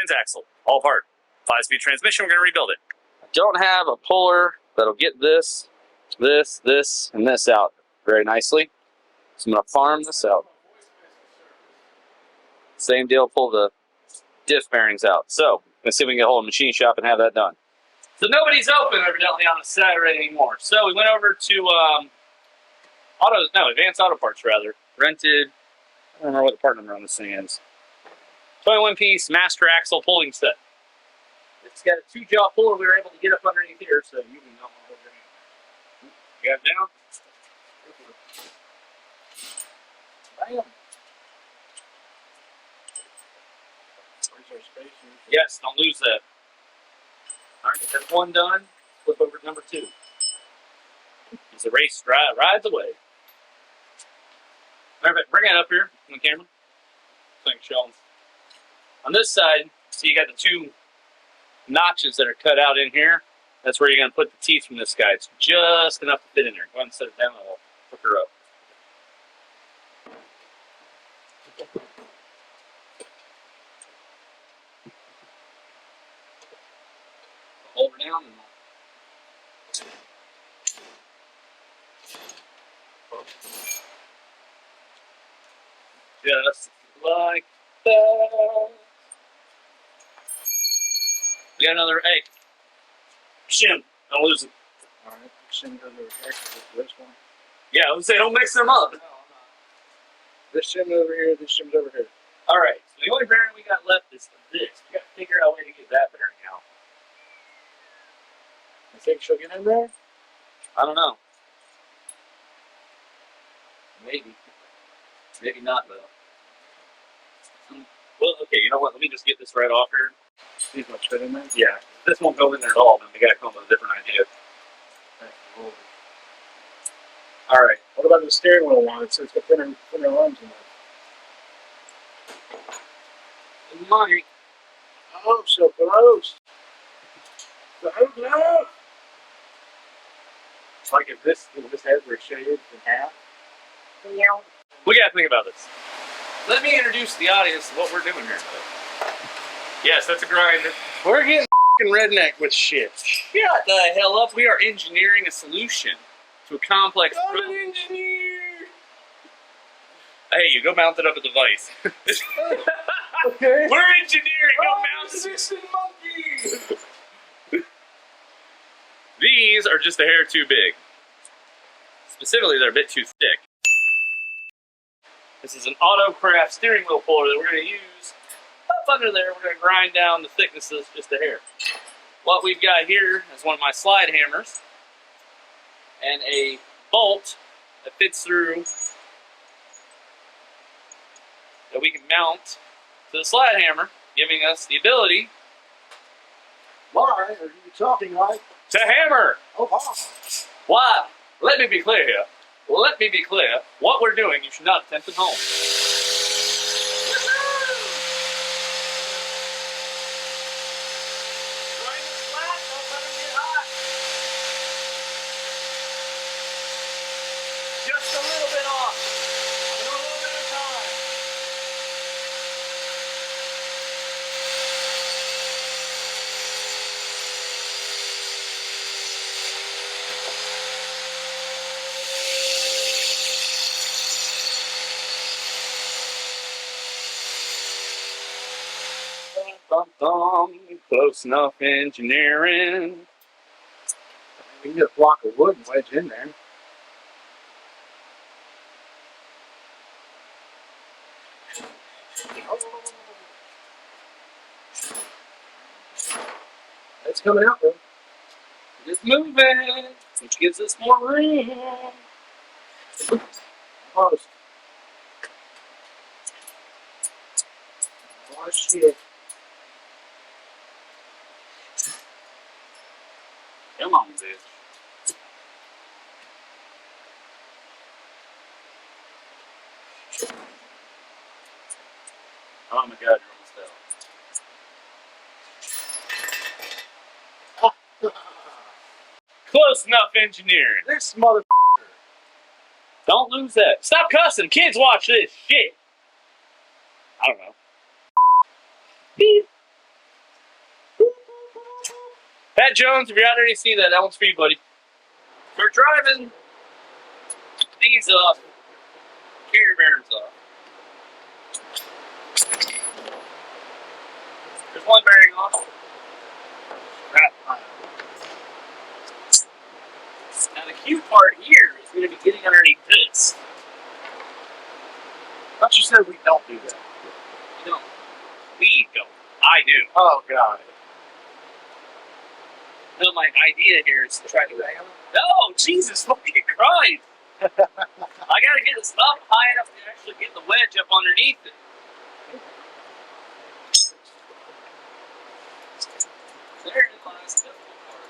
transaxle, all apart. 5-speed transmission, we're going to rebuild it. I don't have a puller that'll get this, and this out very nicely. So I'm going to farm this out. Same deal, pull the diff bearings out. So, let's see if we can get a hold of the machine shop and have that done. So nobody's open evidently on a Saturday anymore. So we went over to Advanced Auto Parts rather. Rented, I don't remember what the part number on this thing is. 21-piece master axle pulling set. It's got a 2-jaw puller we were able to get up underneath here, so you can not hold your hand. You got it down? Bam. Where's our space? Yes, don't lose that. Alright, that's one done. Flip over to number 2. As the race rides away. Alright, bring it up here on the camera. So I can show them. On this side, so you got the 2 notches that are cut out in here. That's where you're going to put the teeth from this guy. It's just enough to fit in there. Go ahead and set it down and I'll hook her up. Hold her down and just like that. We got another egg. Shim. Don't lose it. Alright, shim goes over here. This one. Yeah, I would say don't mix them up. No, I'm not. This shim's over here, this shim's over here. Alright, so the only bearing we got left is this. We got to figure out a way to get that bearing out. You think she'll get in there? I don't know. Maybe. Maybe not, though. Well, okay, you know what? Let me just get this right off here. These will fit in there? Yeah, this won't go in there at all, then we gotta come up with a different idea. Alright. What about the steering wheel one? It says the thinner arms in there. Money. Oh, so close. So close. It's like if this head were shaved in half. We gotta think about this. Let me introduce the audience to what we're doing here. Yes, that's a grinder. We're getting f***ing redneck with shit. Shut the hell up. We are engineering a solution to a complex I'm an engineer. Hey, you go mount it up at the vise. Okay. We're engineering. Go mount Resistant monkey. These are just a hair too big. Specifically, they're a bit too thick. This is an Autocraft steering wheel puller that we're going to use. Up under there, we're going to grind down the thicknesses just a hair. What we've got here is one of my slide hammers and a bolt that fits through that we can mount to the slide hammer, giving us the ability Why are you talking like? to hammer. Oh, wow. Why? Let me be clear here. Let me be clear. What we're doing, you should not attempt at home. Just a little bit off. A little bit of time. Close enough engineering. We can get a block of wood and wedge in there. It's coming out, though. Just moving, which gives us more room. Almost. Oh, shit. Come on, bitch. Oh my god, you're almost out. Close enough engineering. This mother. Don't lose that. Stop cussing. Kids watch this shit. I don't know. Beep. Pat Jones, if you're out there and you see that, that one's for you, buddy. We're driving these carrier bearings off. There's one bearing off. Now the cute part here is going to be getting underneath this. I thought you said we don't do that. You don't. We don't. I do. Oh, God. No, my idea here is to try to. No, Jesus fucking Christ! I gotta get this up high enough to actually get the wedge up underneath it. There it lies, the difficult part.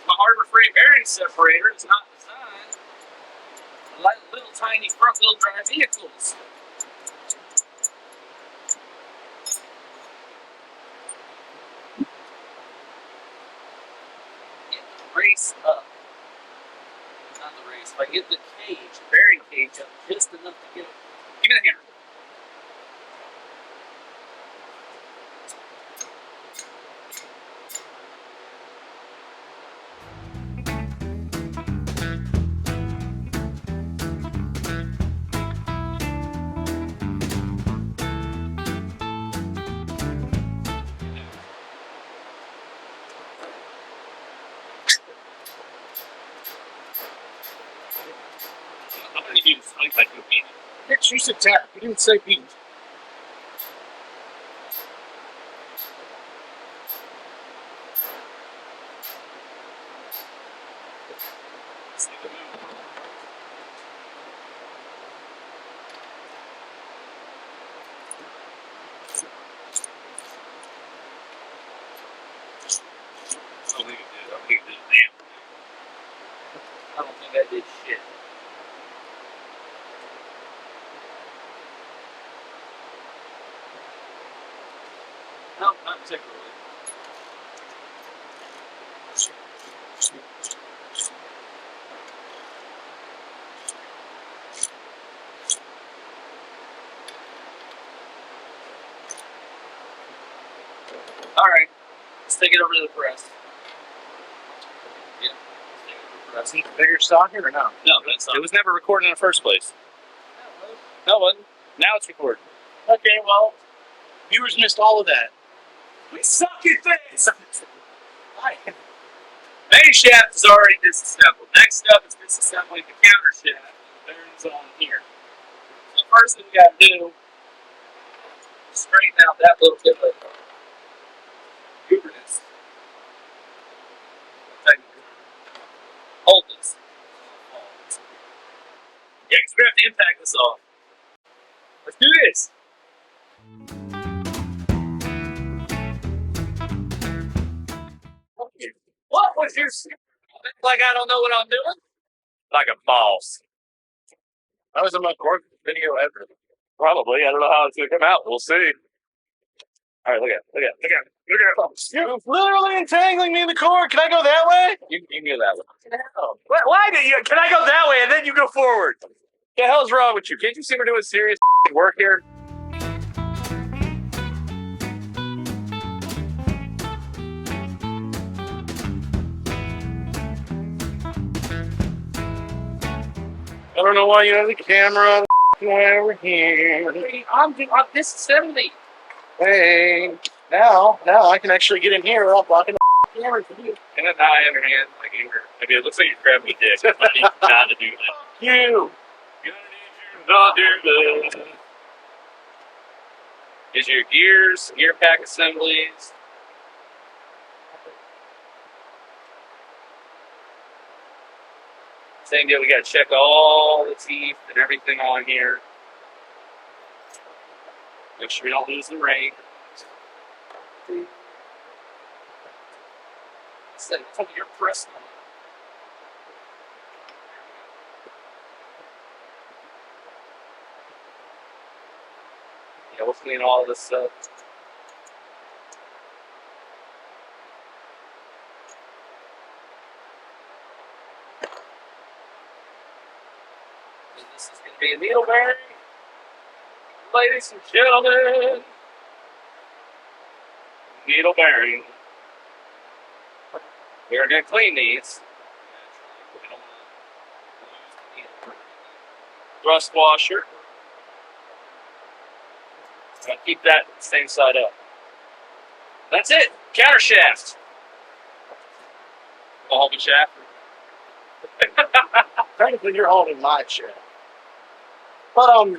My Harbor Freight bearing separator is not designed like little tiny front wheel drive vehicles. Get the race up. Not the race. If I get the cage, the bearing cage up just enough to get it. Give me the hammer. I'm going to use 25 feet. Mitch, you said tap. You didn't say beat. Let's take a move. I don't think it did. I don't think it did a damn thing. I don't think I did shit. No, not particularly. Alright, let's take it over to the press. Yeah, let's take it over to the press. Need a bigger socket or no? No, that's not. It was never recorded in the first place. No, it wasn't. Now it's recorded. Okay, well, viewers missed all of that. We suck at this! Main shaft is already disassembled. Next up is disassembling the counter shaft. The bearings on here. So the first thing we gotta do is straighten out that little bit of gooberness. Hold this. Yeah, because we're gonna have to impact this off. Let's do this! What was your like I don't know what I'm doing? Like a boss. That was the most work video ever. Probably. I don't know how it's gonna come out. We'll see. Alright, look at it. You're literally entangling me in the cord. Can I go that way? You can go that way. Why do you? Can I go that way and then you go forward? What the hell's wrong with you? Can't you see we're doing serious work here? I don't know why you have the camera way over here. I'm disassembling. Hey, now I can actually get in here without blocking the camera for you. And an eye in her hand, like anger. I mean, it looks like you're grabbing a dick. I need not to do that. You. You need to not do that. Is your gears, gear pack assemblies. Same deal, we gotta check all the teeth and everything on here. Make sure we don't lose the rate. Say, tell me you're pressing on it. Yeah, we'll clean all of this up. This is going to be a needle bearing. Ladies and gentlemen, needle bearing. We are going to clean these. We don't want to lose the thrust washer. I'm going to keep that same side up. That's it. Counter shaft. I'll hold the shaft. Technically, you're holding my shaft. But, I'm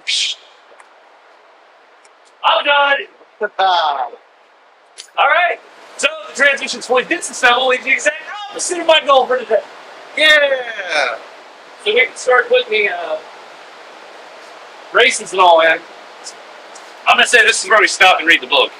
done. All right. So the transmission's fully disassembled. It's the exact opposite of my goal for today. yeah. So we can start putting the races and all in. I'm going to say this is where we stop and read the book.